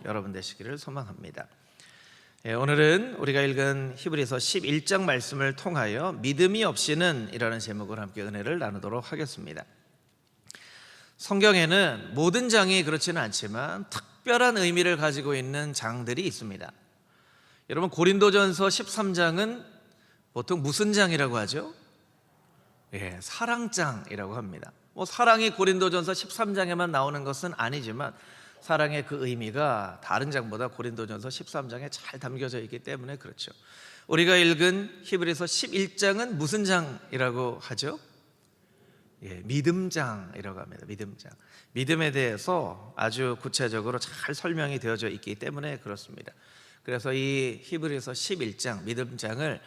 여러분 되시기를 소망합니다. 오늘은 우리가 읽은 히브리서 11장 말씀을 통하여 믿음이 없이는 이라는 제목으로 함께 은혜를 나누도록 하겠습니다. 성경에는 모든 장이 그렇지는 않지만 특별한 의미를 가지고 있는 장들이 있습니다. 여러분, 고린도전서 13장은 보통 무슨 장이라고 하죠? 사랑장이라고 합니다. 사랑이 고린도전서 13장에만 나오는 것은 아니지만 사랑의 그 의미가 다른 장보다 고린도전서 13장에 잘 담겨져 있기 때문에 그렇죠. 우리가 읽은 히브리서 11장은 무슨 장이라고 하죠? 믿음장이라고 합니다. 믿음장. 믿음에 대해서 아주 구체적으로 잘 설명이 되어져 있기 때문에 그렇습니다. 그래서 이 히브리서 11장 믿음장을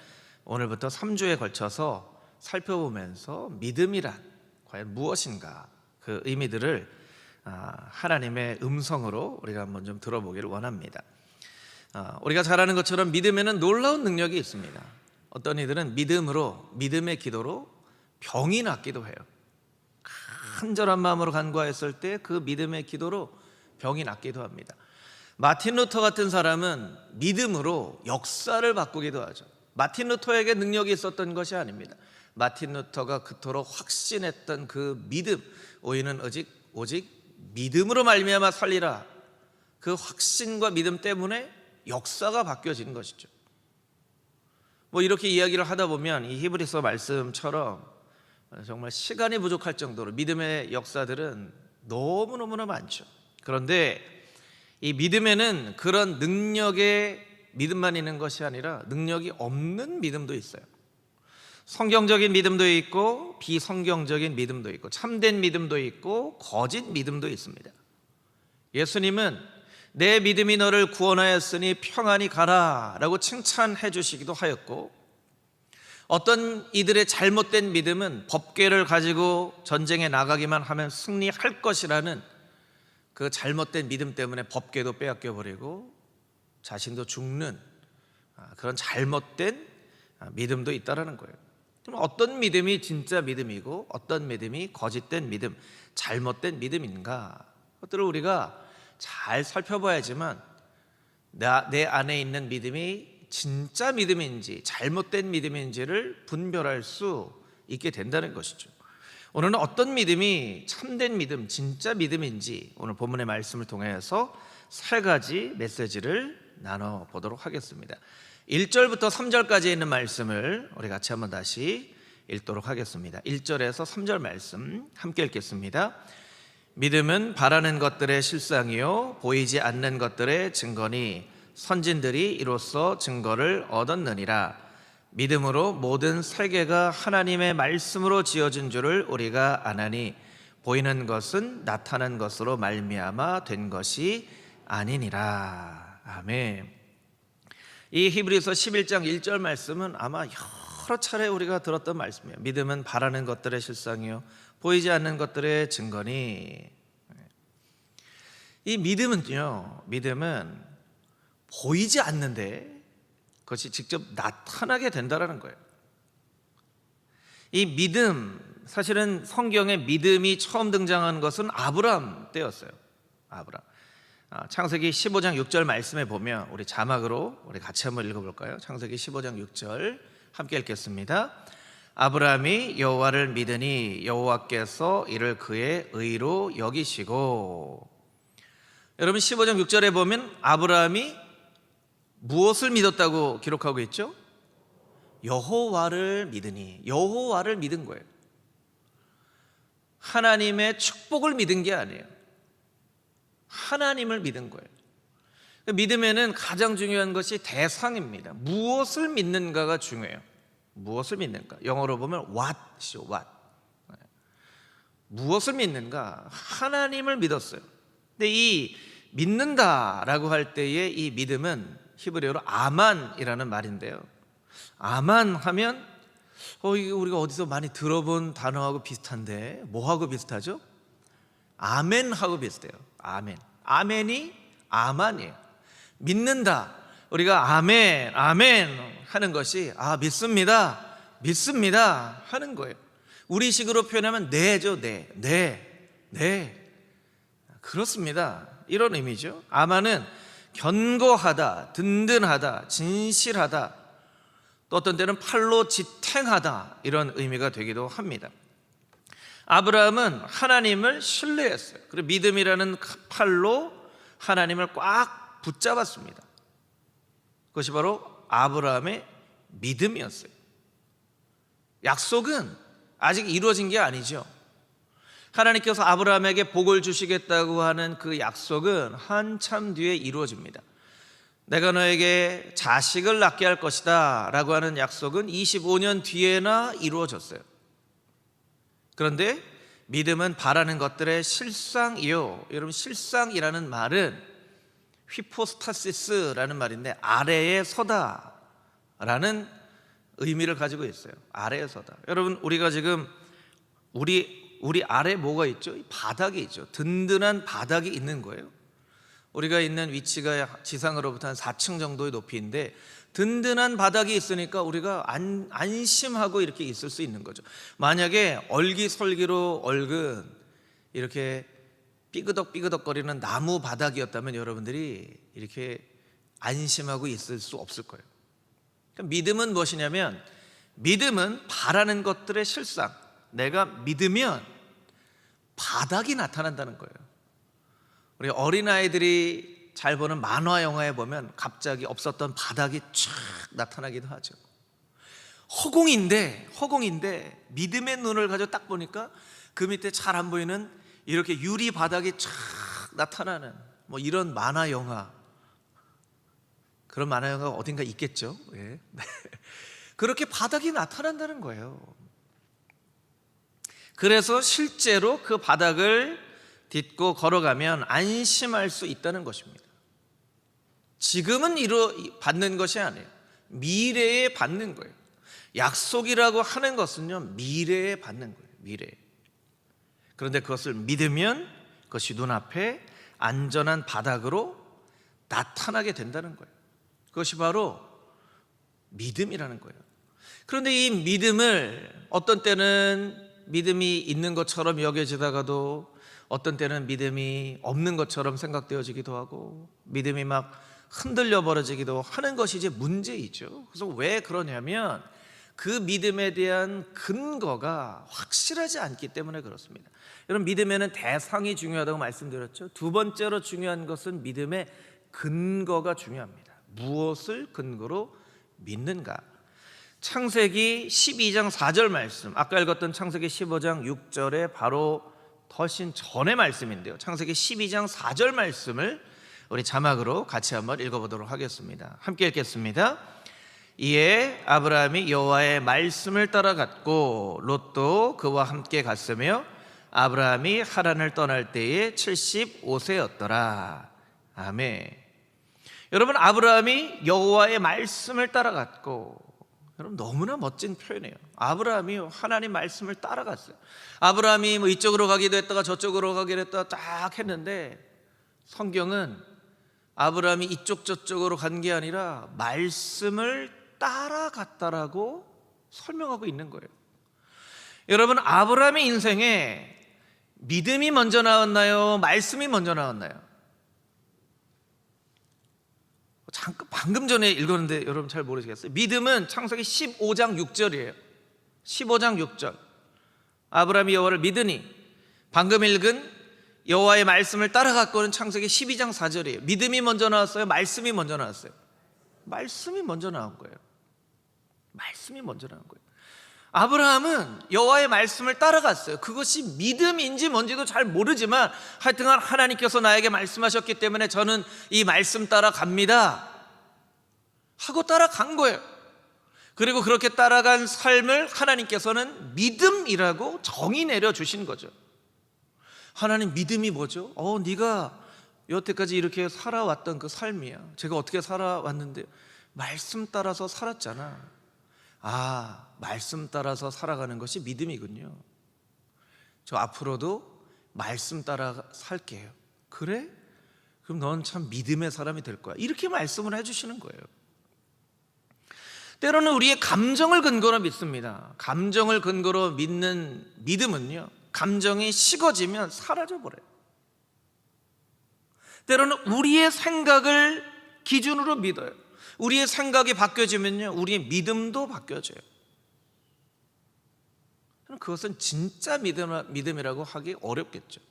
오늘부터 3주에 걸쳐서 살펴보면서 믿음이란 과연 무엇인가, 그 의미들을 하나님의 음성으로 우리가 한번 좀 들어보기를 원합니다. 우리가 잘 아는 것처럼 믿음에는 놀라운 능력이 있습니다. 어떤 이들은 믿음의 기도로 병이 낫기도 해요. 간절한 마음으로 간구하였을 때 그 믿음의 기도로 병이 낫기도 합니다. 마틴 루터 같은 사람은 믿음으로 역사를 바꾸기도 하죠. 마틴 루터에게 능력이 있었던 것이 아닙니다. 마틴 루터가 그토록 확신했던 그 믿음, 오이는 오직 믿음으로 말미암아 살리라, 그 확신과 믿음 때문에 역사가 바뀌어지는 것이죠. 이렇게 이야기를 하다 보면 이 히브리서 말씀처럼 정말 시간이 부족할 정도로 믿음의 역사들은 너무너무나 많죠. 그런데 이 믿음에는 그런 능력의 믿음만 있는 것이 아니라 능력이 없는 믿음도 있어요. 성경적인 믿음도 있고 비성경적인 믿음도 있고 참된 믿음도 있고 거짓 믿음도 있습니다. 예수님은 내 믿음이 너를 구원하였으니 평안히 가라 라고 칭찬해 주시기도 하였고, 어떤 이들의 잘못된 믿음은 법궤를 가지고 전쟁에 나가기만 하면 승리할 것이라는 그 잘못된 믿음 때문에 법궤도 빼앗겨 버리고 자신도 죽는 그런 잘못된 믿음도 있다라는 거예요. 그럼 어떤 믿음이 진짜 믿음이고 어떤 믿음이 거짓된 믿음, 잘못된 믿음인가? 그것들을 우리가 잘 살펴봐야지만 내 안에 있는 믿음이 진짜 믿음인지 잘못된 믿음인지를 분별할 수 있게 된다는 것이죠. 오늘은 어떤 믿음이 참된 믿음, 진짜 믿음인지 오늘 본문의 말씀을 통해서 세 가지 메시지를 나눠보도록 하겠습니다. 1절부터 3절까지 있는 말씀을 우리 같이 한번 다시 읽도록 하겠습니다. 1절에서 3절 말씀 함께 읽겠습니다. 믿음은 바라는 것들의 실상이요 보이지 않는 것들의 증거니 선진들이 이로써 증거를 얻었느니라. 믿음으로 모든 세계가 하나님의 말씀으로 지어진 줄을 우리가 아나니 보이는 것은 나타난 것으로 말미암아 된 것이 아니니라. 아멘. 이 히브리서 11장 1절 말씀은 아마 여러 차례 우리가 들었던 말씀이에요. 믿음은 바라는 것들의 실상이요 보이지 않는 것들의 증거니. 이 믿음은 보이지 않는데 그것이 직접 나타나게 된다는 거예요. 이 믿음, 사실은 성경에 믿음이 처음 등장한 것은 아브라함 때였어요. 아브라함. 창세기 15장 6절 말씀에 보면 우리 자막으로 우리 같이 한번 읽어볼까요? 창세기 15장 6절 함께 읽겠습니다. 아브라함이 여호와를 믿으니 여호와께서 이를 그의 의로 여기시고. 여러분, 15장 6절에 보면 아브라함이 무엇을 믿었다고 기록하고 있죠? 여호와를 믿으니. 여호와를 믿은 거예요. 하나님의 축복을 믿은 게 아니에요. 하나님을 믿은 거예요. 믿음에는 가장 중요한 것이 대상입니다. 무엇을 믿는가가 중요해요. 무엇을 믿는가? 영어로 보면 what이죠. what. 무엇을 믿는가? 하나님을 믿었어요. 근데 이 믿는다라고 할 때의 이 믿음은 히브리어로 아만이라는 말인데요. 아만 하면 이게 우리가 어디서 많이 들어본 단어하고 비슷한데 뭐하고 비슷하죠? 아멘하고 비슷해요. 아멘. 아멘이 아만이에요. 믿는다. 우리가 아멘, 아멘 하는 것이 믿습니다 하는 거예요. 우리식으로 표현하면 네죠. 네. 그렇습니다. 이런 의미죠. 아마는 견고하다, 든든하다, 진실하다, 또 어떤 때는 팔로 지탱하다, 이런 의미가 되기도 합니다. 아브라함은 하나님을 신뢰했어요. 그리고 믿음이라는 팔로 하나님을 꽉 붙잡았습니다. 그것이 바로 아브라함의 믿음이었어요. 약속은 아직 이루어진 게 아니죠. 하나님께서 아브라함에게 복을 주시겠다고 하는 그 약속은 한참 뒤에 이루어집니다. 내가 너에게 자식을 낳게 할 것이다 라고 하는 약속은 25년 뒤에나 이루어졌어요. 그런데 믿음은 바라는 것들의 실상이요. 여러분, 실상이라는 말은 휘포스타시스라는 말인데 아래에 서다 라는 의미를 가지고 있어요. 아래에 서다. 여러분, 우리가 지금 우리 아래 뭐가 있죠? 바닥이 있죠. 든든한 바닥이 있는 거예요. 우리가 있는 위치가 지상으로부터 한 4층 정도의 높이인데 든든한 바닥이 있으니까 우리가 안심하고 이렇게 있을 수 있는 거죠. 만약에 얼기설기로 얽은 이렇게 삐그덕삐그덕거리는 나무 바닥이었다면 여러분들이 이렇게 안심하고 있을 수 없을 거예요. 그러니까 믿음은 무엇이냐면, 믿음은 바라는 것들의 실상, 내가 믿으면 바닥이 나타난다는 거예요. 우리 어린아이들이 잘 보는 만화 영화에 보면 갑자기 없었던 바닥이 쫙 나타나기도 하죠. 허공인데 믿음의 눈을 가지고 딱 보니까 그 밑에 잘 안 보이는 이렇게 유리 바닥이 쫙 나타나는 뭐 이런 만화 영화, 그런 만화 영화가 어딘가 있겠죠. 예. 그렇게 바닥이 나타난다는 거예요. 그래서 실제로 그 바닥을 딛고 걸어가면 안심할 수 있다는 것입니다. 지금은 받는 것이 아니에요. 미래에 받는 거예요. 약속이라고 하는 것은요, 미래에 받는 거예요. 미래에. 그런데 그것을 믿으면 그것이 눈앞에 안전한 바닥으로 나타나게 된다는 거예요. 그것이 바로 믿음이라는 거예요. 그런데 이 믿음을 어떤 때는 믿음이 있는 것처럼 여겨지다가도 어떤 때는 믿음이 없는 것처럼 생각되어지기도 하고 믿음이 막 흔들려 버려지기도 하는 것이 이제 문제이죠. 그래서 왜 그러냐면 그 믿음에 대한 근거가 확실하지 않기 때문에 그렇습니다. 여러분, 믿음에는 대상이 중요하다고 말씀드렸죠. 두 번째로 중요한 것은 믿음의 근거가 중요합니다. 무엇을 근거로 믿는가? 창세기 12장 4절 말씀, 아까 읽었던 창세기 15장 6절에 바로 훨씬 전의 말씀인데요, 창세기 12장 4절 말씀을 우리 자막으로 같이 한번 읽어보도록 하겠습니다. 함께 읽겠습니다. 이에 아브라함이 여호와의 말씀을 따라갔고 롯도 그와 함께 갔으며 아브라함이 하란을 떠날 때에 75세였더라. 아멘. 여러분, 아브라함이 여호와의 말씀을 따라갔고, 여러분, 너무나 멋진 표현이에요. 아브라함이 하나님 말씀을 따라갔어요. 아브라함이 뭐 이쪽으로 가기도 했다가 저쪽으로 가기도 했다가 딱 했는데, 성경은 아브라함이 이쪽 저쪽으로 간 게 아니라 말씀을 따라갔다라고 설명하고 있는 거예요. 여러분, 아브라함의 인생에 믿음이 먼저 나왔나요? 말씀이 먼저 나왔나요? 방금 전에 읽었는데 여러분 잘 모르시겠어요? 믿음은 창세기 15장 6절이에요. 15장 6절. 아브라함이 여호와를 믿으니, 방금 읽은 여호와의 말씀을 따라갔고는 창세기 12장 4절이에요. 믿음이 먼저 나왔어요? 말씀이 먼저 나왔어요? 말씀이 먼저 나온 거예요. 말씀이 먼저 나온 거예요. 아브라함은 여호와의 말씀을 따라갔어요. 그것이 믿음인지 뭔지도 잘 모르지만 하여튼간 하나님께서 나에게 말씀하셨기 때문에 저는 이 말씀 따라갑니다 하고 따라간 거예요. 그리고 그렇게 따라간 삶을 하나님께서는 믿음이라고 정의 내려주신 거죠. 하나님, 믿음이 뭐죠? 네가 여태까지 이렇게 살아왔던 그 삶이야. 제가 어떻게 살아왔는데 말씀 따라서 살았잖아. 말씀 따라서 살아가는 것이 믿음이군요. 저 앞으로도 말씀 따라 살게요. 그래? 그럼 넌 참 믿음의 사람이 될 거야. 이렇게 말씀을 해주시는 거예요. 때로는 우리의 감정을 근거로 믿습니다. 감정을 근거로 믿는 믿음은요, 감정이 식어지면 사라져버려요. 때로는 우리의 생각을 기준으로 믿어요. 우리의 생각이 바뀌어지면요, 우리의 믿음도 바뀌어져요. 그것은 진짜 믿음이라고 하기 어렵겠죠.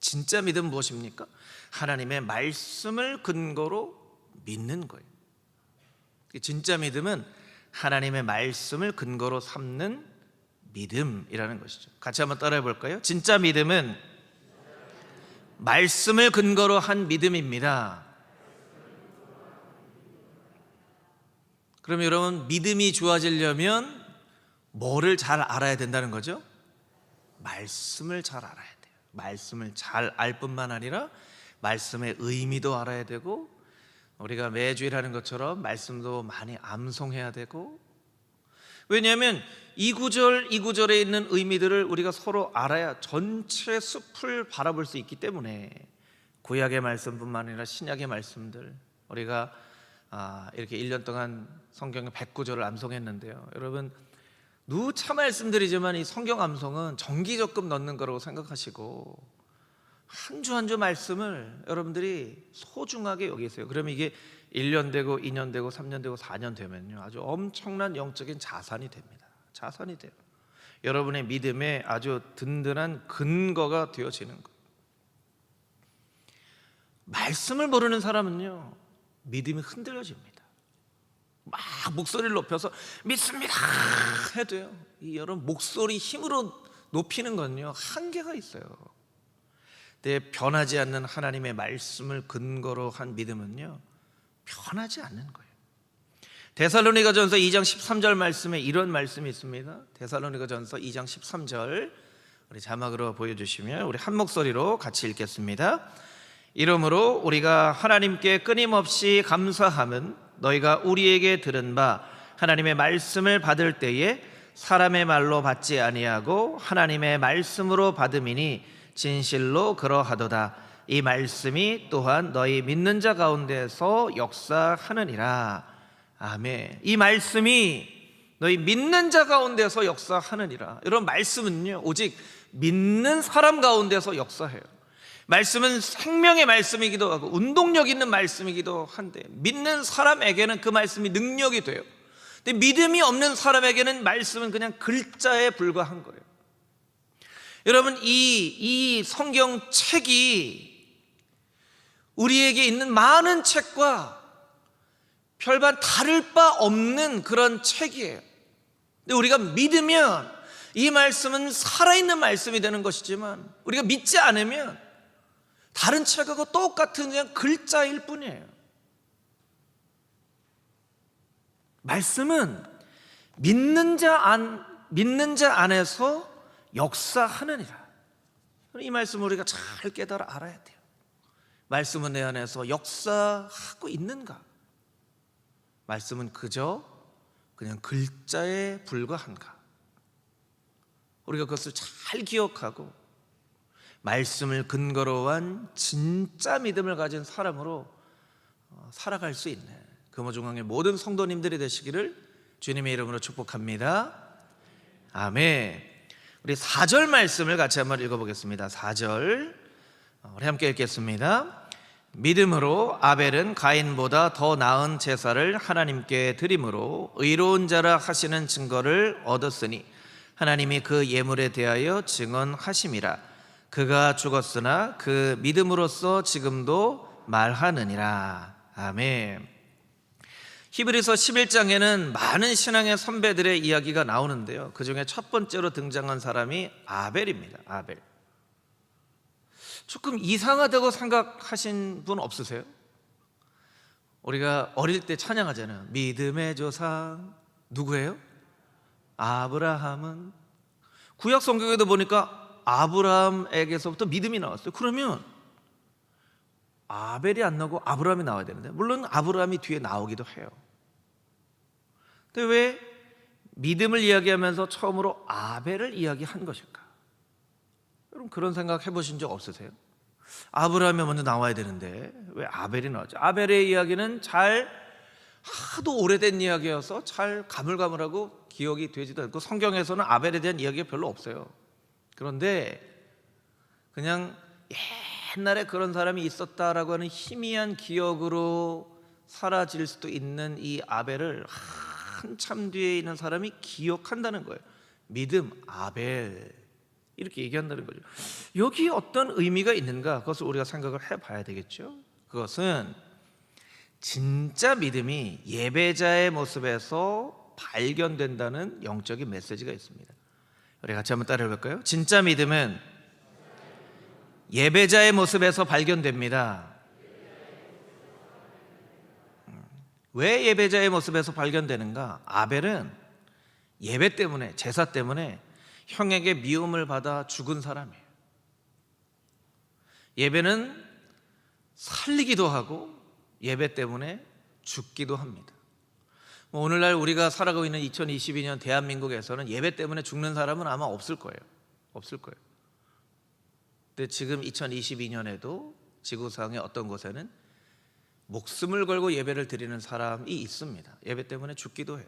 진짜 믿음은 무엇입니까? 하나님의 말씀을 근거로 믿는 거예요. 진짜 믿음은 하나님의 말씀을 근거로 삼는 믿음이라는 것이죠. 같이 한번 따라해 볼까요? 진짜 믿음은 말씀을 근거로 한 믿음입니다. 그럼 여러분, 믿음이 좋아지려면 뭐를 잘 알아야 된다는 거죠? 말씀을 잘 알아야 돼요. 말씀을 잘 알 뿐만 아니라 말씀의 의미도 알아야 되고, 우리가 매주일 하는 것처럼 말씀도 많이 암송해야 되고, 왜냐하면 이 구절 이 구절에 있는 의미들을 우리가 서로 알아야 전체 숲을 바라볼 수 있기 때문에 구약의 말씀뿐만 아니라 신약의 말씀들, 우리가 이렇게 1년 동안 성경의 109절을 암송했는데요. 여러분, 누차 말씀드리지만 이 성경 암송은 정기적금 넣는 거라고 생각하시고 한 주 한 주 말씀을 여러분들이 소중하게 여기세요. 그러면 이게 1년 되고 2년 되고 3년 되고 4년 되면요, 아주 엄청난 영적인 자산이 됩니다. 자산이 돼요. 여러분의 믿음에 아주 든든한 근거가 되어지는 거예요. 말씀을 모르는 사람은요, 믿음이 흔들려집니다. 막 목소리를 높여서 믿습니다 해도요, 이 여러분 목소리 힘으로 높이는 건요 한계가 있어요. 내 변하지 않는 하나님의 말씀을 근거로 한 믿음은요 변하지 않는 거예요. 데살로니가전서 2장 13절 말씀에 이런 말씀이 있습니다. 데살로니가전서 2장 13절 우리 자막으로 보여주시면 우리 한 목소리로 같이 읽겠습니다. 이러므로 우리가 하나님께 끊임없이 감사함은 너희가 우리에게 들은 바 하나님의 말씀을 받을 때에 사람의 말로 받지 아니하고 하나님의 말씀으로 받음이니 진실로 그러하도다. 이 말씀이 또한 너희 믿는 자 가운데서 역사하느니라. 아멘. 이 말씀이 너희 믿는 자 가운데서 역사하느니라. 이런 말씀은요 오직 믿는 사람 가운데서 역사해요. 말씀은 생명의 말씀이기도 하고 운동력 있는 말씀이기도 한데, 믿는 사람에게는 그 말씀이 능력이 돼요. 근데 믿음이 없는 사람에게는 말씀은 그냥 글자에 불과한 거예요. 여러분, 이 성경책이 우리에게 있는 많은 책과 별반 다를 바 없는 그런 책이에요. 근데 우리가 믿으면 이 말씀은 살아있는 말씀이 되는 것이지만, 우리가 믿지 않으면 다른 책하고 똑같은 그냥 글자일 뿐이에요. 말씀은 믿는 자 안에서 역사하느니라. 이 말씀을 우리가 잘 깨달아 알아야 돼요. 말씀은 내 안에서 역사하고 있는가? 말씀은 그냥 글자에 불과한가? 우리가 그것을 잘 기억하고 말씀을 근거로 한 진짜 믿음을 가진 사람으로 살아갈 수 있는 금호중앙의 모든 성도님들이 되시기를 주님의 이름으로 축복합니다. 아멘. 우리 4절 말씀을 같이 한번 읽어보겠습니다. 4절 우리 함께 읽겠습니다. 믿음으로 아벨은 가인보다 더 나은 제사를 하나님께 드림으로 의로운 자라 하시는 증거를 얻었으니 하나님이 그 예물에 대하여 증언하심이라. 그가 죽었으나 그 믿음으로써 지금도 말하느니라. 아멘. 히브리서 11장에는 많은 신앙의 선배들의 이야기가 나오는데요, 그 중에 첫 번째로 등장한 사람이 아벨입니다. 아벨. 조금 이상하다고 생각하신 분 없으세요? 우리가 어릴 때 찬양하잖아요. 믿음의 조상 누구예요? 아브라함은. 구약 성경에도 보니까 아브라함에게서부터 믿음이 나왔어요. 그러면 아벨이 안 나오고 아브라함이 나와야 되는데, 물론 아브라함이 뒤에 나오기도 해요. 근데 왜 믿음을 이야기하면서 처음으로 아벨을 이야기한 것일까? 여러분, 그런 생각 해보신 적 없으세요? 아브라함이 먼저 나와야 되는데 왜 아벨이 나왔죠? 아벨의 이야기는 하도 오래된 이야기여서 잘 가물가물하고 기억이 되지도 않고, 성경에서는 아벨에 대한 이야기가 별로 없어요. 그런데 그냥 옛날에 그런 사람이 있었다라고 하는 희미한 기억으로 사라질 수도 있는 이 아벨을 한참 뒤에 있는 사람이 기억한다는 거예요. 믿음 아벨, 이렇게 얘기한다는 거죠. 여기 어떤 의미가 있는가, 그것을 우리가 생각을 해봐야 되겠죠. 그것은 진짜 믿음이 예배자의 모습에서 발견된다는 영적인 메시지가 있습니다. 우리 같이 한번 따라해 볼까요? 진짜 믿음은 예배자의 모습에서 발견됩니다. 왜 예배자의 모습에서 발견되는가? 아벨은 예배 때문에, 제사 때문에 형에게 미움을 받아 죽은 사람이에요. 예배는 살리기도 하고 예배 때문에 죽기도 합니다. 오늘날 우리가 살아가고 있는 2022년 대한민국에서는 예배 때문에 죽는 사람은 아마 없을 거예요. 근데 지금 2022년에도 지구상의 어떤 곳에는 목숨을 걸고 예배를 드리는 사람이 있습니다. 예배 때문에 죽기도 해요.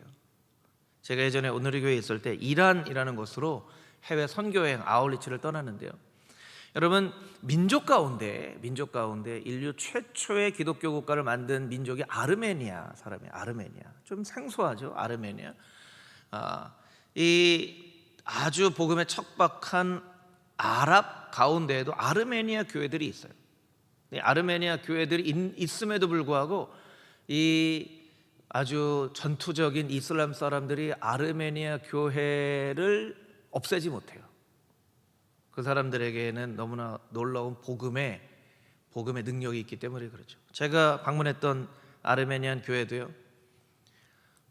제가 예전에 오늘의 교회에 있을 때 이란이라는 곳으로 해외 선교여행 아울리치를 떠났는데요. 여러분, 민족 가운데 인류 최초의 기독교 국가를 만든 민족이 아르메니아 사람이에요. 아르메니아, 좀 생소하죠? 아르메니아. 이 아주 복음에 척박한 아랍 가운데에도 아르메니아 교회들이 있어요. 아르메니아 교회들이 있음에도 불구하고 이 아주 전투적인 이슬람 사람들이 아르메니아 교회를 없애지 못해요. 그 사람들에게는 너무나 놀라운 복음의 능력이 있기 때문에 그렇죠. 제가 방문했던 아르메니안 교회도요,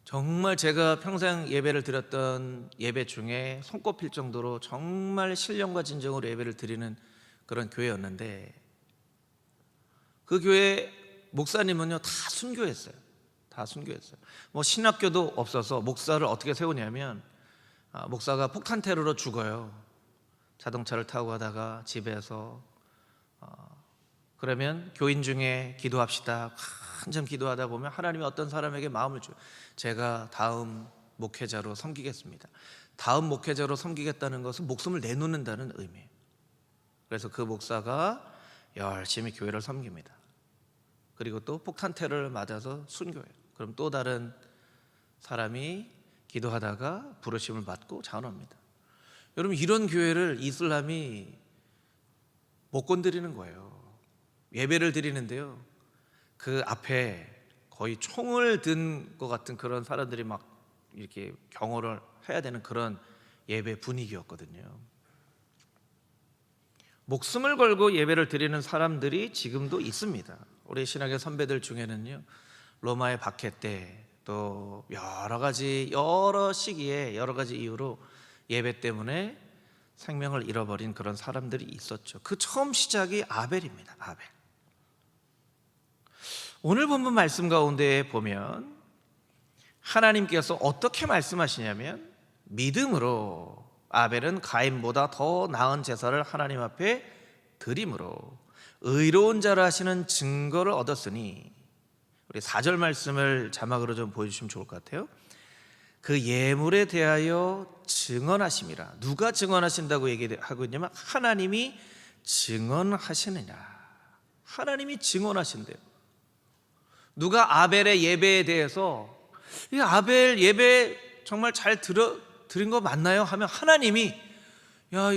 정말 제가 평생 예배를 드렸던 예배 중에 손꼽힐 정도로 정말 신령과 진정으로 예배를 드리는 그런 교회였는데, 그 교회 목사님은요 다 순교했어요. 뭐 신학교도 없어서 목사를 어떻게 세우냐면, 목사가 폭탄 테러로 죽어요. 자동차를 타고 가다가 집에서 그러면 교인 중에 기도합시다, 한참 기도하다 보면 하나님이 어떤 사람에게 마음을 줘요. 제가 다음 목회자로 섬기겠습니다. 다음 목회자로 섬기겠다는 것은 목숨을 내놓는다는 의미예요. 그래서 그 목사가 열심히 교회를 섬깁니다. 그리고 또 폭탄 테러를 맞아서 순교해요. 그럼 또 다른 사람이 기도하다가 부르심을 받고 자원합니다. 여러분, 이런 교회를 이슬람이 못 건드리는 거예요. 예배를 드리는데요, 그 앞에 거의 총을 든 것 같은 그런 사람들이 막 이렇게 경호를 해야 되는 그런 예배 분위기였거든요. 목숨을 걸고 예배를 드리는 사람들이 지금도 있습니다. 우리 신학의 선배들 중에는요, 로마의 박해 때 또 여러 시기에 여러 가지 이유로 예배 때문에 생명을 잃어버린 그런 사람들이 있었죠. 그 처음 시작이 아벨입니다. 아벨. 오늘 본문 말씀 가운데 보면 하나님께서 어떻게 말씀하시냐면, 믿음으로 아벨은 가인보다 더 나은 제사를 하나님 앞에 드림으로 의로운 자라 하시는 증거를 얻었으니, 우리 4절 말씀을 자막으로 좀 보여주시면 좋을 것 같아요. 그 예물에 대하여 증언하심이라. 누가 증언하신다고 얘기하고 있냐면 하나님이 증언하시느냐. 하나님이 증언하신대요. 누가 아벨의 예배에 대해서, 이 아벨 예배 정말 잘 드린 거 맞나요? 하면 하나님이, 야,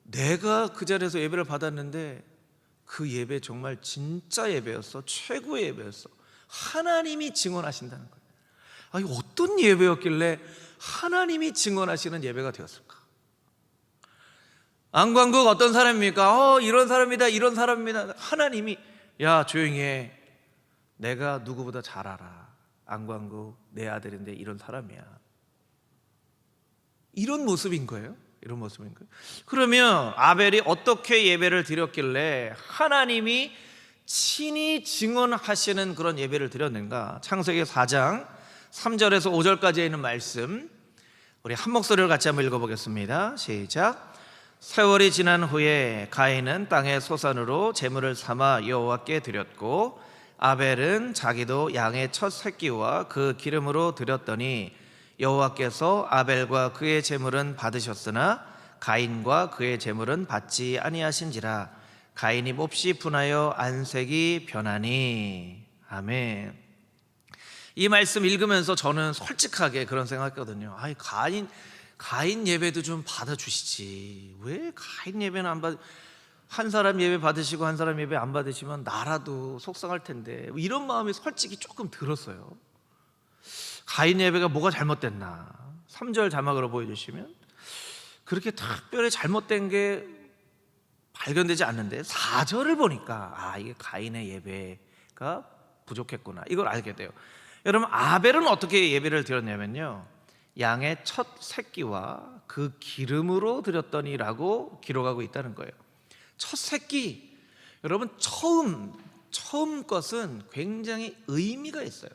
내가 그 자리에서 예배를 받았는데 그 예배 정말 진짜 예배였어, 최고의 예배였어. 하나님이 증언하신다는 거예요. 아니, 어떤 예배였길래 하나님이 증언하시는 예배가 되었을까? 안광국 어떤 사람입니까? 이런 사람이다, 이런 사람입니다. 하나님이, 야, 조용히 해. 내가 누구보다 잘 알아. 안광국 내 아들인데 이런 사람이야. 이런 모습인 거예요. 그러면 아벨이 어떻게 예배를 드렸길래 하나님이 친히 증언하시는 그런 예배를 드렸는가? 창세기 4장 3절에서 5절까지에 있는 말씀, 우리 한 목소리를 같이 한번 읽어보겠습니다. 시작. 세월이 지난 후에 가인은 땅의 소산으로 제물을 삼아 여호와께 드렸고, 아벨은 자기도 양의 첫 새끼와 그 기름으로 드렸더니 여호와께서 아벨과 그의 제물은 받으셨으나 가인과 그의 제물은 받지 아니하신지라. 가인이 몹시 분하여 안색이 변하니. 아멘. 이 말씀 읽으면서 저는 솔직하게 그런 생각했거든요. 아이, 가인 예배도 좀 받아주시지. 왜 가인 예배는 안 받? 한 사람 예배 받으시고 한 사람 예배 안 받으시면 나라도 속상할 텐데, 이런 마음이 솔직히 조금 들었어요. 가인 예배가 뭐가 잘못됐나? 3절 자막으로 보여주시면 그렇게 특별히 잘못된 게 발견되지 않는데 4절을 보니까 이게 가인의 예배가 부족했구나, 이걸 알게 돼요. 여러분, 아벨은 어떻게 예배를 드렸냐면요, 양의 첫 새끼와 그 기름으로 드렸더니라고 기록하고 있다는 거예요. 첫 새끼, 여러분, 처음 것은 굉장히 의미가 있어요.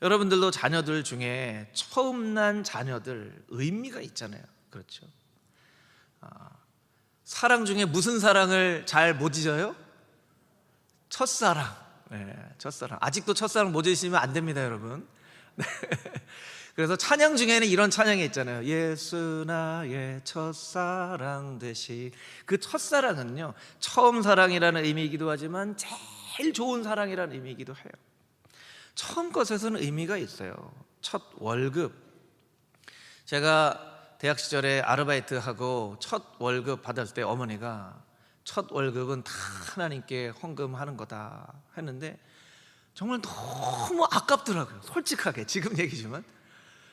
여러분들도 자녀들 중에 처음 난 자녀들 의미가 있잖아요. 그렇죠? 사랑 중에 무슨 사랑을 잘 못 잊어요? 첫사랑. 네, 첫사랑. 아직도 첫사랑 못 잊으시면 안 됩니다, 여러분. 네. 그래서 찬양 중에는 이런 찬양이 있잖아요. 예수 나의 첫사랑 되시. 그 첫사랑은요, 처음 사랑이라는 의미이기도 하지만 제일 좋은 사랑이라는 의미이기도 해요. 처음 것에서는 의미가 있어요. 첫 월급. 제가 대학 시절에 아르바이트하고 첫 월급 받았을 때 어머니가 첫 월급은 다 하나님께 헌금하는 거다 했는데 정말 너무 아깝더라고요. 솔직하게 지금 얘기지만.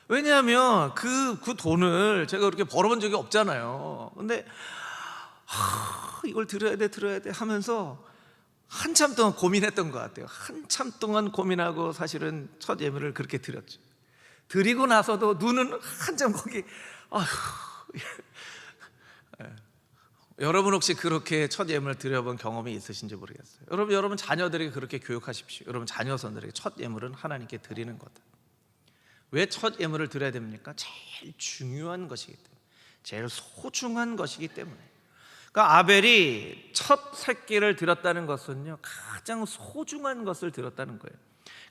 왜냐하면 그 돈을 제가 그렇게 벌어본 적이 없잖아요. 근데 이걸 드려야 돼 하면서 한참 동안 고민했던 것 같아요. 한참 동안 고민하고 사실은 첫 예물을 그렇게 드렸죠. 드리고 나서도 눈은 한참 거기. 여러분 혹시 그렇게 첫 예물을 드려본 경험이 있으신지 모르겠어요. 여러분 자녀들에게 그렇게 교육하십시오. 여러분 자녀선들에게 첫 예물은 하나님께 드리는 거다. 왜 첫 예물을 드려야 됩니까? 제일 중요한 것이기 때문에, 제일 소중한 것이기 때문에. 그러니까 아벨이 첫 새끼를 드렸다는 것은요, 가장 소중한 것을 드렸다는 거예요.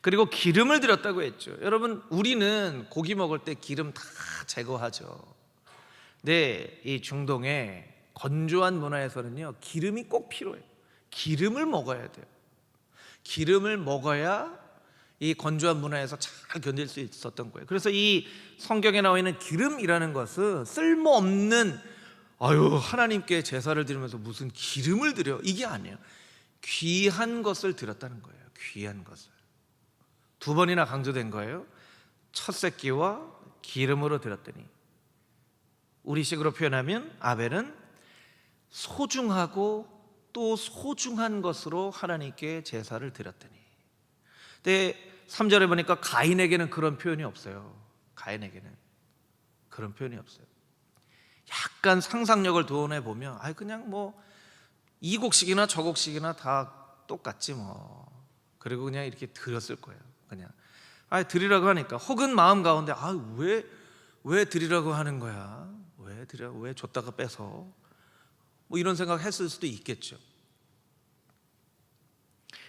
그리고 기름을 드렸다고 했죠. 여러분, 우리는 고기 먹을 때 기름 다 제거하죠. 근데 이 중동의 건조한 문화에서는요, 기름이 꼭 필요해요. 기름을 먹어야 돼요. 기름을 먹어야 이 건조한 문화에서 잘 견딜 수 있었던 거예요. 그래서 이 성경에 나와 있는 기름이라는 것은 쓸모없는 하나님께 제사를 드리면서 무슨 기름을 드려, 이게 아니에요. 귀한 것을 드렸다는 거예요. 귀한 것을. 2번이나 강조된 거예요. 첫 새끼와 기름으로 드렸더니. 우리식으로 표현하면 아벨은 소중하고 또 소중한 것으로 하나님께 제사를 드렸더니. 근데 3절에 보니까 가인에게는 그런 표현이 없어요. 가인에게는 그런 표현이 없어요. 약간 상상력을 도원해 보면 그냥 뭐 이 곡식이나 저 곡식이나 다 똑같지 뭐. 그리고 그냥 이렇게 드렸을 거예요. 그냥 드리라고 하니까, 혹은 마음 가운데 왜 드리라고 하는 거야? 왜 줬다가 빼서? 뭐 이런 생각 했을 수도 있겠죠.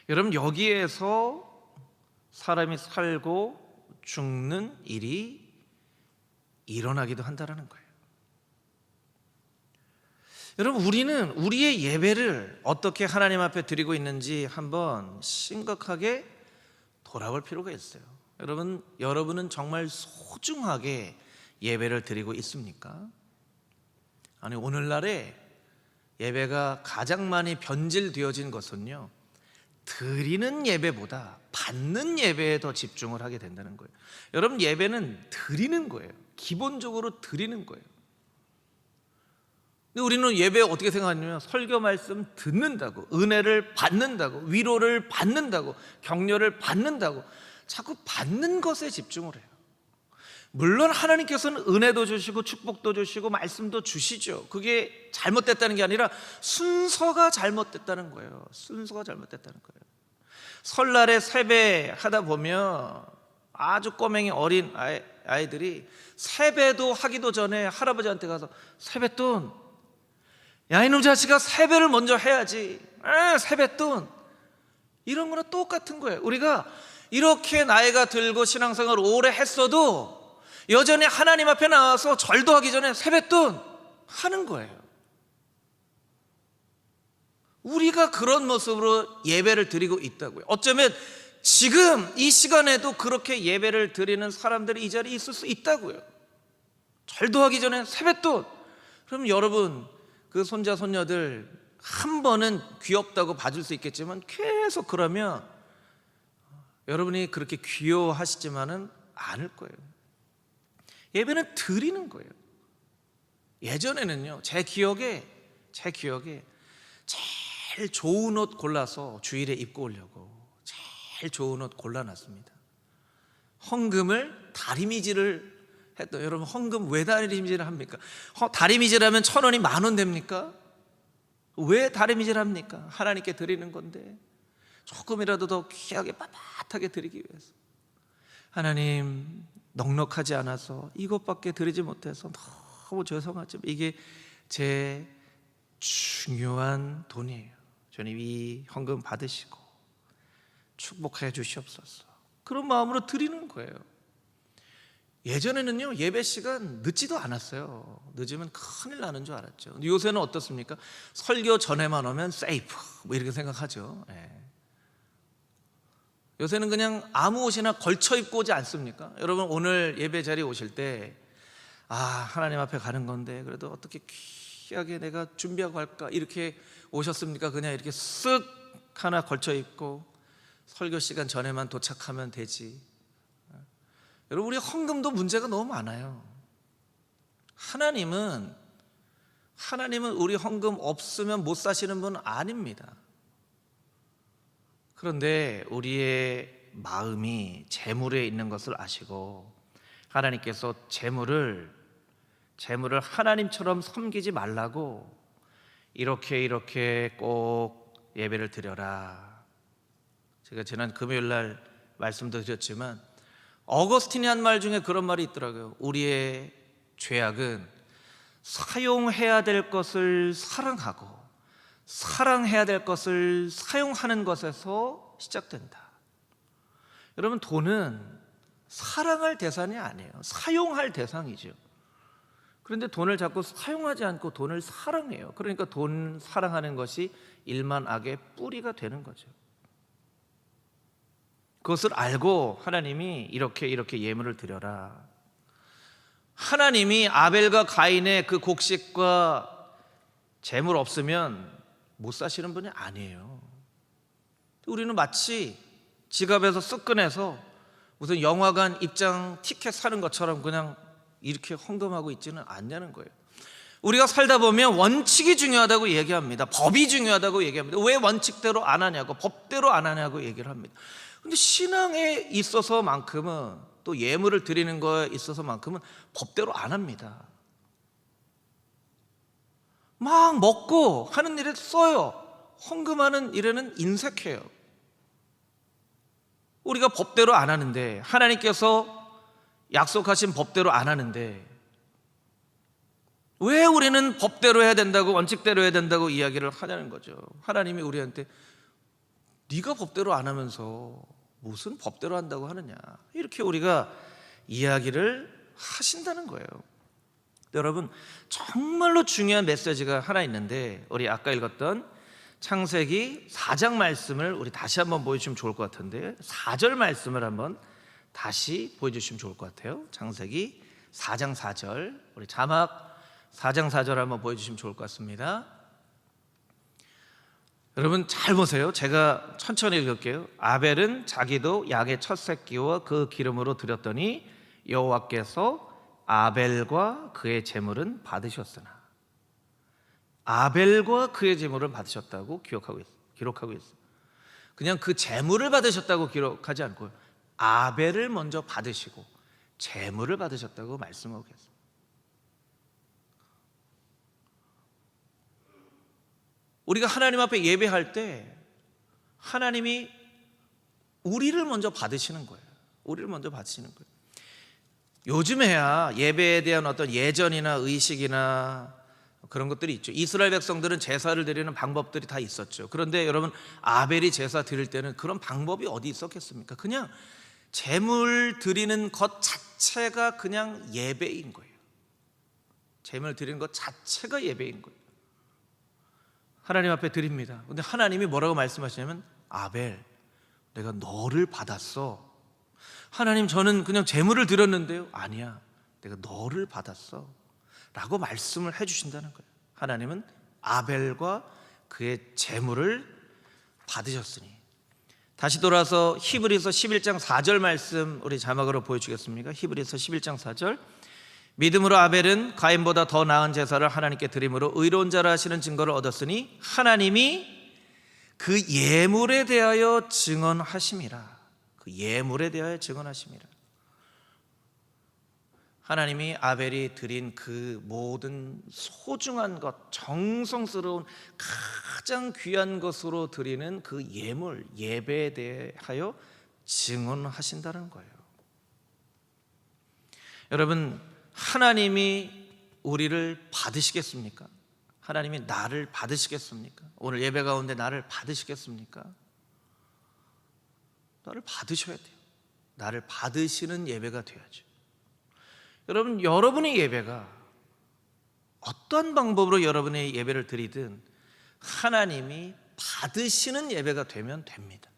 여러분, 여기에서 사람이 살고 죽는 일이 일어나기도 한다는 거예요. 여러분, 우리는 우리의 예배를 어떻게 하나님 앞에 드리고 있는지 한번 심각하게 돌아볼 필요가 있어요. 여러분은 정말 소중하게 예배를 드리고 있습니까? 아니, 오늘날에 예배가 가장 많이 변질되어진 것은요, 드리는 예배보다 받는 예배에 더 집중을 하게 된다는 거예요. 여러분, 예배는 드리는 거예요. 기본적으로 드리는 거예요. 근데 우리는 예배 어떻게 생각하냐면, 설교 말씀 듣는다고, 은혜를 받는다고, 위로를 받는다고, 격려를 받는다고, 자꾸 받는 것에 집중을 해요. 물론 하나님께서는 은혜도 주시고 축복도 주시고 말씀도 주시죠. 그게 잘못됐다는 게 아니라 순서가 잘못됐다는 거예요. 순서가 잘못됐다는 거예요. 설날에 세배 하다 보면 아주 꼬맹이 어린 아이들이 세배도 하기도 전에 할아버지한테 가서, 세뱃돈, 야 이놈 자식아, 세배를 먼저 해야지, 세뱃돈, 이런 거랑 똑같은 거예요. 우리가 이렇게 나이가 들고 신앙생활을 오래 했어도 여전히 하나님 앞에 나와서 절도 하기 전에 세뱃돈 하는 거예요. 우리가 그런 모습으로 예배를 드리고 있다고요. 어쩌면 지금 이 시간에도 그렇게 예배를 드리는 사람들이 이 자리에 있을 수 있다고요. 절도하기 전에 세뱃돈. 그럼 여러분 그 손자 손녀들 한 번은 귀엽다고 봐줄 수 있겠지만 계속 그러면 여러분이 그렇게 귀여워하시지만은 않을 거예요. 예배는 드리는 거예요. 예전에는요, 제 기억에 제일 좋은 옷 골라서 주일에 입고 오려고 제일 좋은 옷 골라놨습니다. 헌금을 다리미질을 했던, 여러분 헌금 왜 다리미질을 합니까? 다리미질하면 1,000원이 10,000원 됩니까? 왜 다리미질 합니까? 하나님께 드리는 건데 조금이라도 더 귀하게 빳빳하게 드리기 위해서. 하나님, 넉넉하지 않아서 이것밖에 드리지 못해서 너무 죄송하지만 이게 제 중요한 돈이에요. 주님 이 헌금 받으시고 축복해 주시옵소서. 그런 마음으로 드리는 거예요. 예전에는요, 예배 시간 늦지도 않았어요. 늦으면 큰일 나는 줄 알았죠. 요새는 어떻습니까? 설교 전에만 오면 세이프 뭐 이렇게 생각하죠. 요새는 그냥 아무 옷이나 걸쳐 입고 오지 않습니까? 여러분 오늘 예배 자리에 오실 때 하나님 앞에 가는 건데 그래도 어떻게 귀하게 내가 준비하고 갈까 이렇게 오셨습니까? 그냥 이렇게 쓱 하나 걸쳐 입고 설교 시간 전에만 도착하면 되지. 여러분 우리 헌금도 문제가 너무 많아요. 하나님은 우리 헌금 없으면 못 사시는 분 아닙니다. 그런데 우리의 마음이 재물에 있는 것을 아시고 하나님께서 재물을 하나님처럼 섬기지 말라고 이렇게 꼭 예배를 드려라. 제가 지난 금요일 날 말씀도 드렸지만 어거스틴이 한 말 중에 그런 말이 있더라고요. 우리의 죄악은 사용해야 될 것을 사랑하고 사랑해야 될 것을 사용하는 것에서 시작된다. 여러분 돈은 사랑할 대상이 아니에요. 사용할 대상이죠. 그런데 돈을 자꾸 사용하지 않고 돈을 사랑해요. 그러니까 돈 사랑하는 것이 일만 악의 뿌리가 되는 거죠. 그것을 알고 하나님이 이렇게 예물을 드려라. 하나님이 아벨과 가인의 그 곡식과 재물 없으면 못 사시는 분이 아니에요. 우리는 마치 지갑에서 쓱 꺼내서 무슨 영화관 입장 티켓 사는 것처럼 그냥 이렇게 헌금하고 있지는 않냐는 거예요. 우리가 살다 보면 원칙이 중요하다고 얘기합니다. 법이 중요하다고 얘기합니다. 왜 원칙대로 안 하냐고, 법대로 안 하냐고 얘기를 합니다. 근데 신앙에 있어서만큼은, 또 예물을 드리는 거에 있어서만큼은 법대로 안 합니다. 막 먹고 하는 일에 써요. 헌금하는 일에는 인색해요. 우리가 법대로 안 하는데, 하나님께서 약속하신 법대로 안 하는데 왜 우리는 법대로 해야 된다고, 원칙대로 해야 된다고 이야기를 하냐는 거죠. 하나님이 우리한테 네가 법대로 안 하면서 무슨 법대로 한다고 하느냐, 이렇게 우리가 이야기를 하신다는 거예요. 여러분 정말로 중요한 메시지가 하나 있는데, 우리 아까 읽었던 창세기 4장 말씀을 우리 다시 한번 보여주시면 좋을 것 같은데, 4절 말씀을 한번 다시 보여주시면 좋을 것 같아요. 창세기 4장 4절, 우리 자막 4장 4절 한번 보여주시면 좋을 것 같습니다. 여러분 잘 보세요. 제가 천천히 읽을게요. 아벨은 자기도 양의 첫 새끼와 그 기름으로 드렸더니 여호와께서 아벨과 그의 제물은 받으셨으나, 아벨과 그의 제물을 받으셨다고 기록하고 있어요. 그냥 그 제물을 받으셨다고 기록하지 않고요, 아벨을 먼저 받으시고 제물을 받으셨다고 말씀하고 계세요. 우리가 하나님 앞에 예배할 때 하나님이 우리를 먼저 받으시는 거예요. 우리를 먼저 받으시는 거예요. 요즘에야 예배에 대한 어떤 예전이나 의식이나 그런 것들이 있죠. 이스라엘 백성들은 제사를 드리는 방법들이 다 있었죠. 그런데 여러분, 아벨이 제사 드릴 때는 그런 방법이 어디 있었겠습니까? 그냥 제물 드리는 것 자체가 그냥 예배인 거예요. 제물 드리는 것 자체가 예배인 거예요. 하나님 앞에 드립니다. 근데 하나님이 뭐라고 말씀하시냐면, 아벨, 내가 너를 받았어. 하나님, 저는 그냥 제물을 드렸는데요. 아니야, 내가 너를 받았어 라고 말씀을 해주신다는 거예요. 하나님은 아벨과 그의 제물을 받으셨으니. 다시 돌아서 히브리서 11장 4절 말씀 우리 자막으로 보여주겠습니까? 히브리서 11장 4절. 믿음으로 아벨은 가인보다 더 나은 제사를 하나님께 드림으로 의로운 자라 하시는 증거를 얻었으니 하나님이 그 예물에 대하여 증언하심이라. 그 예물에 대하여 증언하심이라. 하나님이 아벨이 드린 그 모든 소중한 것, 정성스러운 가장 귀한 것으로 드리는 그 예물, 예배에 대하여 증언하신다는 거예요. 여러분, 하나님이 우리를 받으시겠습니까? 하나님이 나를 받으시겠습니까? 오늘 예배 가운데 나를 받으시겠습니까? 나를 받으셔야 돼요. 나를 받으시는 예배가 되어야죠. 여러분, 여러분의 예배가 어떠한 방법으로 여러분의 예배를 드리든 하나님이 받으시는 예배가 되면 됩니다.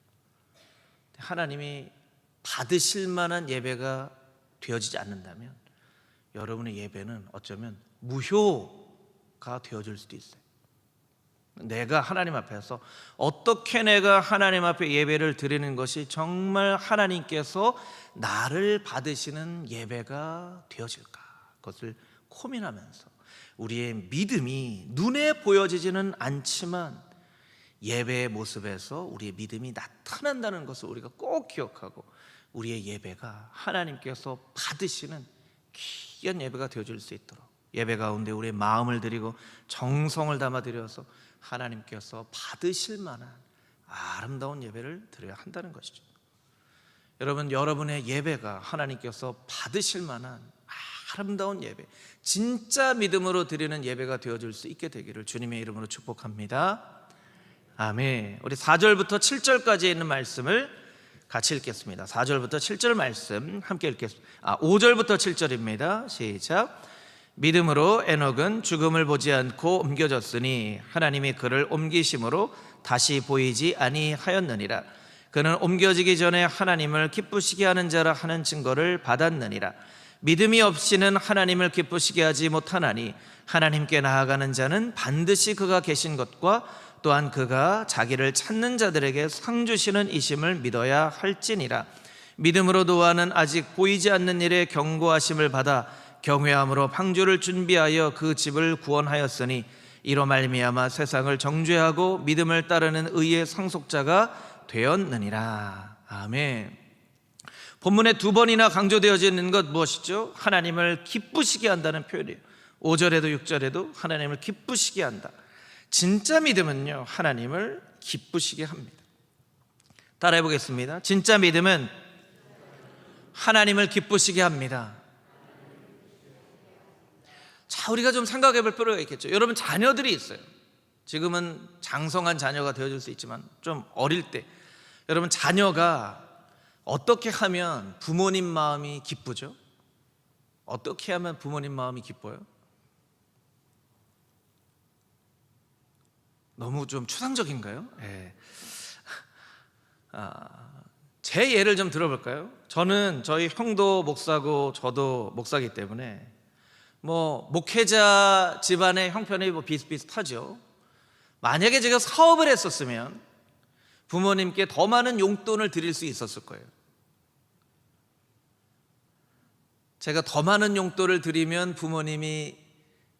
하나님이 받으실 만한 예배가 되어지지 않는다면 여러분의 예배는 어쩌면 무효가 되어질 수도 있어요. 내가 하나님 앞에서 어떻게 내가 하나님 앞에 예배를 드리는 것이 정말 하나님께서 나를 받으시는 예배가 되어질까, 그것을 고민하면서 우리의 믿음이 눈에 보여지지는 않지만 예배의 모습에서 우리의 믿음이 나타난다는 것을 우리가 꼭 기억하고 우리의 예배가 하나님께서 받으시는 귀한 예배가 되어질 수 있도록 예배 가운데 우리의 마음을 드리고 정성을 담아 드려서 하나님께서 받으실 만한 아름다운 예배를 드려야 한다는 것이죠. 여러분, 여러분의 예배가 하나님께서 받으실 만한 아름다운 예배, 진짜 믿음으로 드리는 예배가 되어줄 수 있게 되기를 주님의 이름으로 축복합니다. 아멘. 우리 4절부터 7절까지 있는 말씀을 같이 읽겠습니다. 4절부터 7절 말씀 함께 읽겠습니다. 5절부터 7절입니다. 시작. 믿음으로 에녹은 죽음을 보지 않고 옮겨졌으니 하나님이 그를 옮기심으로 다시 보이지 아니하였느니라. 그는 옮겨지기 전에 하나님을 기쁘시게 하는 자라 하는 증거를 받았느니라. 믿음이 없이는 하나님을 기쁘시게 하지 못하나니 하나님께 나아가는 자는 반드시 그가 계신 것과 또한 그가 자기를 찾는 자들에게 상 주시는 이심을 믿어야 할지니라. 믿음으로 노아는 아직 보이지 않는 일에 경고하심을 받아 경외함으로 방주를 준비하여 그 집을 구원하였으니 이로 말미암아 세상을 정죄하고 믿음을 따르는 의의 상속자가 되었느니라. 아멘. 본문에 두 번이나 강조되어져 있는 것 무엇이죠? 하나님을 기쁘시게 한다는 표현이에요. 5절에도 6절에도 하나님을 기쁘시게 한다. 진짜 믿음은요, 하나님을 기쁘시게 합니다. 따라해 보겠습니다. 진짜 믿음은 하나님을 기쁘시게 합니다. 자, 우리가 좀 생각해 볼 필요가 있겠죠. 여러분, 자녀들이 있어요. 지금은 장성한 자녀가 되어줄 수 있지만 좀 어릴 때 여러분, 자녀가 어떻게 하면 부모님 마음이 기쁘죠? 어떻게 하면 부모님 마음이 기뻐요? 너무 좀 추상적인가요? 네. 제 예를 좀 들어볼까요? 저는 저희 형도 목사고 저도 목사이기 때문에 목회자 집안의 형편이 비슷비슷하죠. 만약에 제가 사업을 했었으면 부모님께 더 많은 용돈을 드릴 수 있었을 거예요. 제가 더 많은 용돈을 드리면 부모님이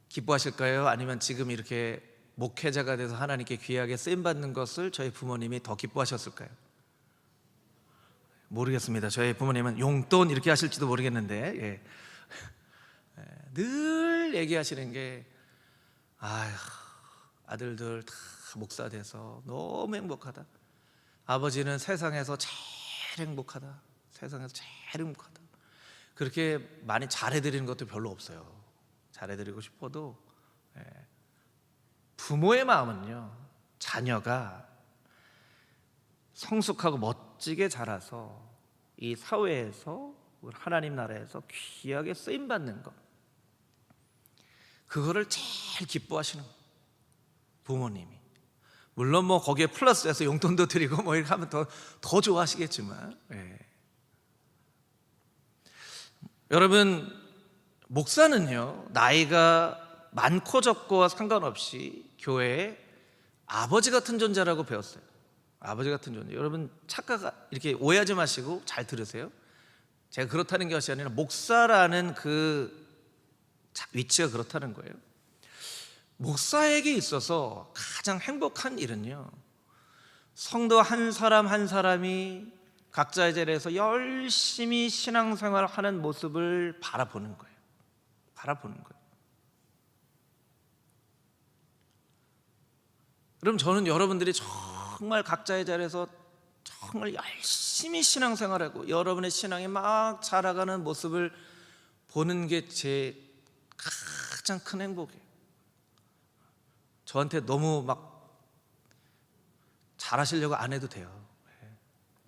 기뻐하실까요? 아니면 지금 이렇게 목회자가 돼서 하나님께 귀하게 쓰임받는 것을 저희 부모님이 더 기뻐하셨을까요? 모르겠습니다. 저희 부모님은 용돈 이렇게 하실지도 모르겠는데, 예. 늘 얘기하시는 게 아들들 다 목사 돼서 너무 행복하다. 아버지는 세상에서 제일 행복하다. 세상에서 제일 행복하다. 그렇게 많이 잘해드리는 것도 별로 없어요. 잘해드리고 싶어도 부모의 마음은요, 자녀가 성숙하고 멋지게 자라서 이 사회에서 하나님 나라에서 귀하게 쓰임받는 것, 그거를 제일 기뻐하시는 부모님이. 물론 뭐 거기에 플러스해서 용돈도 드리고 뭐 이렇게 하면 더 좋아하시겠지만, 예. 여러분, 목사는요, 나이가 많고 적고와 상관없이 교회에 아버지 같은 존재라고 배웠어요. 아버지 같은 존재. 여러분, 착각 이렇게 오해하지 마시고 잘 들으세요. 제가 그렇다는 것이 아니라 목사라는 그 위치가 그렇다는 거예요. 목사에게 있어서 가장 행복한 일은요, 성도 한 사람 한 사람이 각자의 자리에서 열심히 신앙생활을 하는 모습을 바라보는 거예요. 바라보는 거예요. 그럼 저는 여러분들이 정말 각자의 자리에서 정말 열심히 신앙생활하고 여러분의 신앙이 막 자라가는 모습을 보는 게 제 가장 큰 행복이에요. 저한테 너무 막 잘하시려고 안 해도 돼요.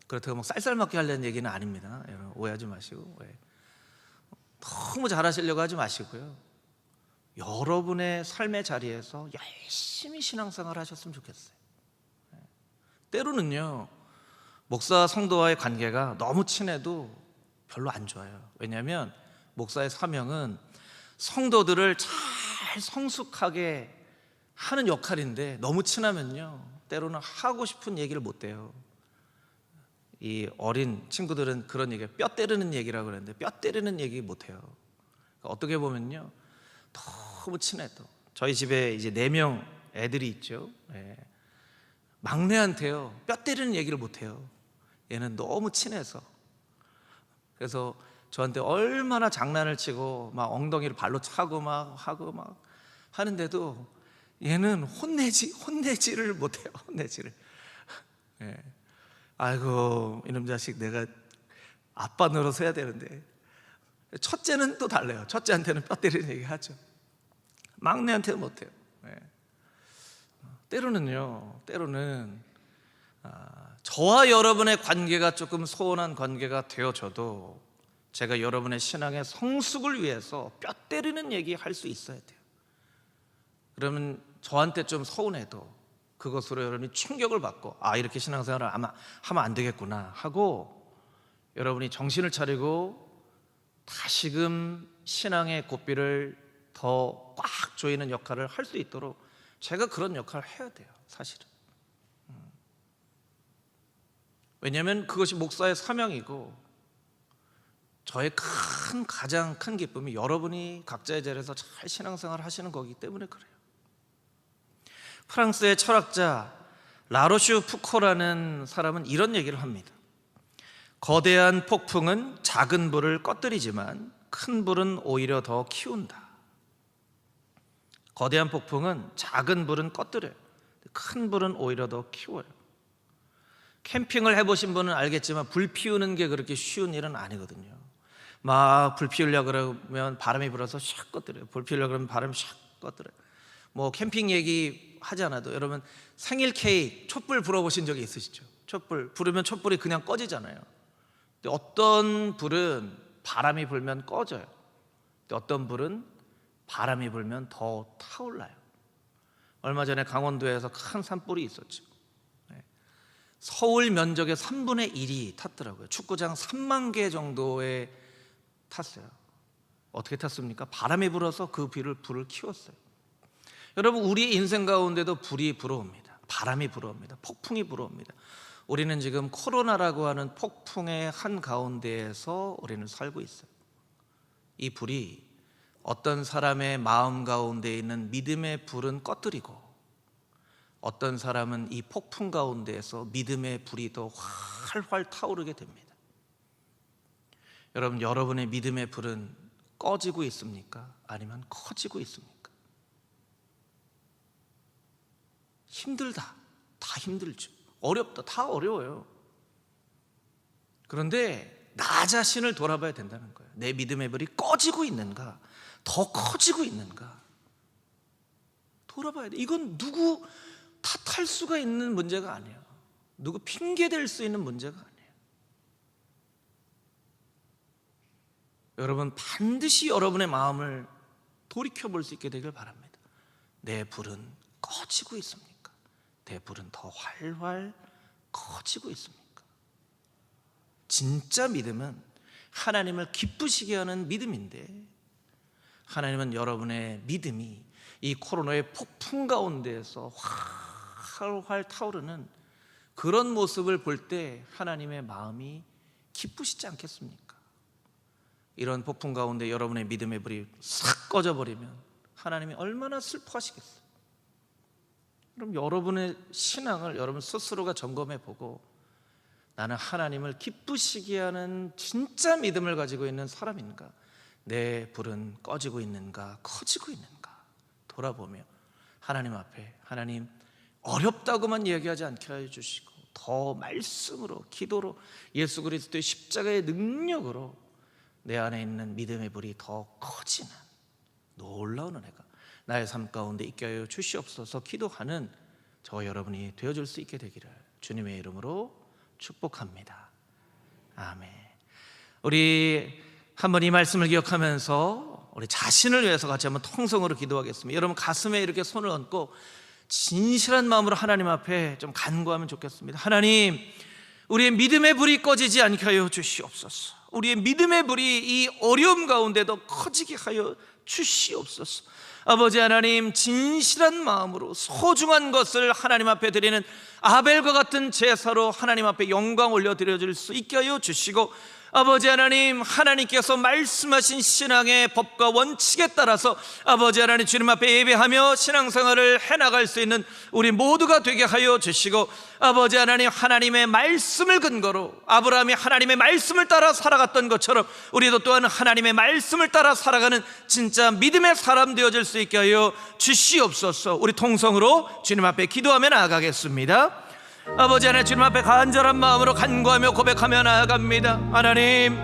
그렇다고 막 쌀쌀맞게 하려는 얘기는 아닙니다. 여러분, 오해하지 마시고. 너무 잘하시려고 하지 마시고요, 여러분의 삶의 자리에서 열심히 신앙생활 하셨으면 좋겠어요. 때로는요, 목사 성도와의 관계가 너무 친해도 별로 안 좋아요. 왜냐하면 목사의 사명은 성도들을 잘 성숙하게 하는 역할인데, 너무 친하면요, 때로는 하고 싶은 얘기를 못 해요. 이 어린 친구들은 그런 얘기, 뼈 때리는 얘기라고 그러는데 뼈 때리는 얘기 못 해요. 어떻게 보면요, 너무 친해도. 저희 집에 이제 4명 애들이 있죠. 막내한테요, 뼈 때리는 얘기를 못 해요. 얘는 너무 친해서. 그래서 저한테 얼마나 장난을 치고 막 엉덩이를 발로 차고 막 하고 막 하는데도 얘는 혼내지를 못해요. 혼내지를. 아이고, 이놈 자식, 내가 아빠 노릇 해야 되는데. 첫째는 또 달라요. 첫째한테는 뼈 때리는 얘기 하죠. 막내한테는 못해요. 때로는 저와 여러분의 관계가 조금 소원한 관계가 되어져도 제가 여러분의 신앙의 성숙을 위해서 뼈 때리는 얘기 할 수 있어야 돼요. 그러면 저한테 좀 서운해도 그것으로 여러분이 충격을 받고, 이렇게 신앙생활을 아마 하면 안 되겠구나 하고 여러분이 정신을 차리고 다시금 신앙의 고삐를 더 꽉 조이는 역할을 할 수 있도록 제가 그런 역할을 해야 돼요, 사실은. 왜냐하면 그것이 목사의 사명이고, 저의 가장 큰 기쁨이 여러분이 각자의 자리에서 잘 신앙생활을 하시는 거기 때문에 그래요. 프랑스의 철학자 라로슈 푸코라는 사람은 이런 얘기를 합니다. 거대한 폭풍은 작은 불을 꺼뜨리지만 큰 불은 오히려 더 키운다. 거대한 폭풍은 작은 불은 꺼뜨려요. 큰 불은 오히려 더 키워요. 캠핑을 해보신 분은 알겠지만 불 피우는 게 그렇게 쉬운 일은 아니거든요. 막 불 피우려고 그러면 바람이 불어서 샥 꺼뜨려요. 불 피우려고 그러면 바람이 샥 꺼뜨려요. 뭐 캠핑 얘기 하지 않아도 여러분, 생일 케이크 촛불 불어보신 적이 있으시죠? 촛불 부르면 촛불이 그냥 꺼지잖아요. 근데 어떤 불은 바람이 불면 꺼져요. 근데 어떤 불은 바람이 불면 더 타올라요. 얼마 전에 강원도에서 큰 산불이 있었죠. 서울 면적의 3분의 1이 탔더라고요. 축구장 3만 개 정도에 탔어요. 어떻게 탔습니까? 바람이 불어서 그 불을 키웠어요. 여러분, 우리 인생 가운데도 불이 불어옵니다. 바람이 불어옵니다. 폭풍이 불어옵니다. 우리는 지금 코로나라고 하는 폭풍의 한가운데에서 우리는 살고 있어요. 이 불이 어떤 사람의 마음 가운데 있는 믿음의 불은 꺼뜨리고, 어떤 사람은 이 폭풍 가운데에서 믿음의 불이 더 활활 타오르게 됩니다. 여러분, 여러분의 믿음의 불은 꺼지고 있습니까? 아니면 커지고 있습니까? 힘들다, 다 힘들죠. 어렵다, 다 어려워요. 그런데 나 자신을 돌아봐야 된다는 거예요. 내 믿음의 불이 꺼지고 있는가, 더 커지고 있는가 돌아봐야 돼. 이건 누구 탓할 수가 있는 문제가 아니에요. 누구 핑계댈 수 있는 문제가 아니에요. 여러분, 반드시 여러분의 마음을 돌이켜 볼 수 있게 되길 바랍니다. 내 불은 꺼지고 있습니까? 내 불은 더 활활 커지고 있습니까? 진짜 믿음은 하나님을 기쁘시게 하는 믿음인데, 하나님은 여러분의 믿음이 이 코로나의 폭풍 가운데에서 활활 타오르는 그런 모습을 볼 때 하나님의 마음이 기쁘시지 않겠습니까? 이런 폭풍 가운데 여러분의 믿음의 불이 싹 꺼져버리면 하나님이 얼마나 슬퍼하시겠어요? 그럼 여러분의 신앙을 여러분 스스로가 점검해 보고, 나는 하나님을 기쁘시게 하는 진짜 믿음을 가지고 있는 사람인가? 내 불은 꺼지고 있는가? 커지고 있는가? 돌아보며 하나님 앞에, 하나님 어렵다고만 이야기하지 않게 해주시고 더 말씀으로, 기도로, 예수 그리스도의 십자가의 능력으로 내 안에 있는 믿음의 불이 더 커지는 놀라운 은혜가 나의 삶 가운데 있게 하여 주시옵소서. 기도하는 저와 여러분이 되어줄 수 있게 되기를 주님의 이름으로 축복합니다. 아멘. 우리 한번 이 말씀을 기억하면서 우리 자신을 위해서 같이 한번 통성으로 기도하겠습니다. 여러분 가슴에 이렇게 손을 얹고 진실한 마음으로 하나님 앞에 좀 간구하면 좋겠습니다. 하나님, 우리의 믿음의 불이 꺼지지 않게 하여 주시옵소서. 우리의 믿음의 불이 이 어려움 가운데도 커지게 하여 주시옵소서. 아버지 하나님, 진실한 마음으로 소중한 것을 하나님 앞에 드리는 아벨과 같은 제사로 하나님 앞에 영광 올려드려줄 수 있게 하여 주시고, 아버지 하나님, 하나님께서 말씀하신 신앙의 법과 원칙에 따라서 아버지 하나님 주님 앞에 예배하며 신앙생활을 해나갈 수 있는 우리 모두가 되게 하여 주시고, 아버지 하나님, 하나님의 말씀을 근거로 아브라함이 하나님의 말씀을 따라 살아갔던 것처럼 우리도 또한 하나님의 말씀을 따라 살아가는 진짜 믿음의 사람 되어질 수 있게 하여 주시옵소서. 우리 통성으로 주님 앞에 기도하며 나아가겠습니다. 아버지 하나님, 주님 앞에 간절한 마음으로 간구하며 고백하며 나아갑니다. 하나님,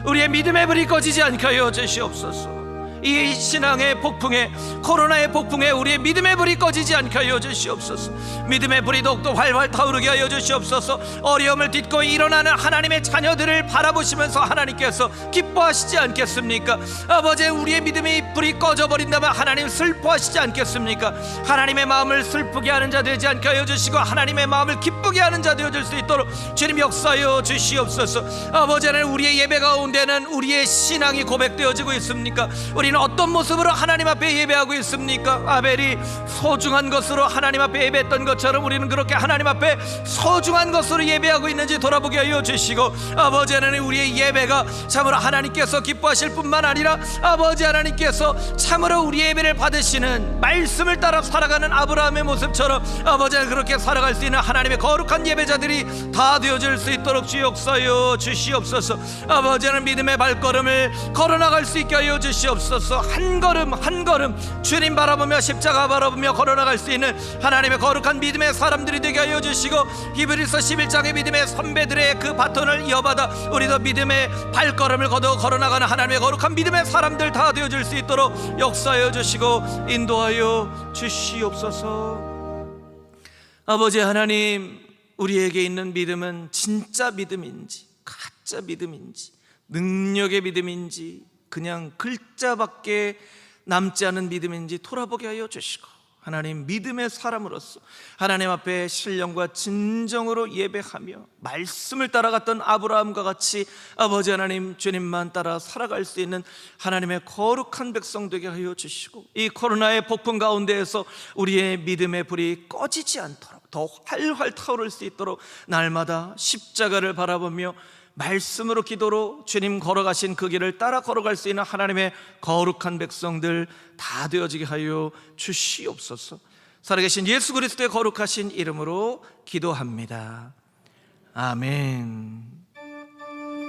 우리의 믿음의 불이 꺼지지 않게 하여 주시옵소서. 이 신앙의 폭풍에, 코로나의 폭풍에 우리의 믿음의 불이 꺼지지 않게 하여 주시옵소서. 믿음의 불이 더욱더 활활 타오르게 하여 주시옵소서. 어려움을 딛고 일어나는 하나님의 자녀들을 바라보시면서 하나님께서 기뻐하시지 않겠습니까? 아버지, 우리의 믿음의 불이 꺼져버린다면 하나님 슬퍼하시지 않겠습니까? 하나님의 마음을 슬프게 하는 자 되지 않게 하여 주시고 하나님의 마음을 기쁘게 하는 자 되어줄 수 있도록 주님 역사하여 주시옵소서. 아버지 하나님, 우리의 예배 가운데는 우리의 신앙이 고백되어지고 있습니까? 우리는 어떤 모습으로 하나님 앞에 예배하고 있습니까? 아벨이 소중한 것으로 하나님 앞에 예배했던 것처럼 우리는 그렇게 하나님 앞에 소중한 것으로 예배하고 있는지 돌아보게 하여 주시고, 아버지 하나님, 우리의 예배가 참으로 하나님께서 기뻐하실 뿐만 아니라 아버지 하나님께서 참으로 우리의 예배를 받으시는 말씀을 따라 살아가는 아브라함의 모습처럼 아버지 하나님 그렇게 살아갈 수 있는 하나님의 거룩한 예배자들이 다 되어질 수 있도록 주 역사하여 주시옵소서. 아버지 하나님, 믿음의 발걸음을 걸어나갈 수 있게 하여 주시옵소서. 한 걸음 한 걸음 주님 바라보며 십자가 바라보며 걸어나갈 수 있는 하나님의 거룩한 믿음의 사람들이 되게 하여 주시고, 히브리서 11장의 믿음의 선배들의 그 바톤을 이어받아 우리도 믿음의 발걸음을 걸어나가는 하나님의 거룩한 믿음의 사람들 다 되어줄 수 있도록 역사하여 주시고 인도하여 주시옵소서. 아버지 하나님, 우리에게 있는 믿음은 진짜 믿음인지 가짜 믿음인지 능력의 믿음인지 그냥 글자밖에 남지 않은 믿음인지 돌아보게 하여 주시고, 하나님, 믿음의 사람으로서 하나님 앞에 신령과 진정으로 예배하며 말씀을 따라갔던 아브라함과 같이 아버지 하나님 주님만 따라 살아갈 수 있는 하나님의 거룩한 백성 되게 하여 주시고, 이 코로나의 폭풍 가운데에서 우리의 믿음의 불이 꺼지지 않도록 더 활활 타오를 수 있도록 날마다 십자가를 바라보며 말씀으로 기도로 주님 걸어가신 그 길을 따라 걸어갈 수 있는 하나님의 거룩한 백성들 다 되어지게 하여 주시옵소서. 살아계신 예수 그리스도의 거룩하신 이름으로 기도합니다. 아멘.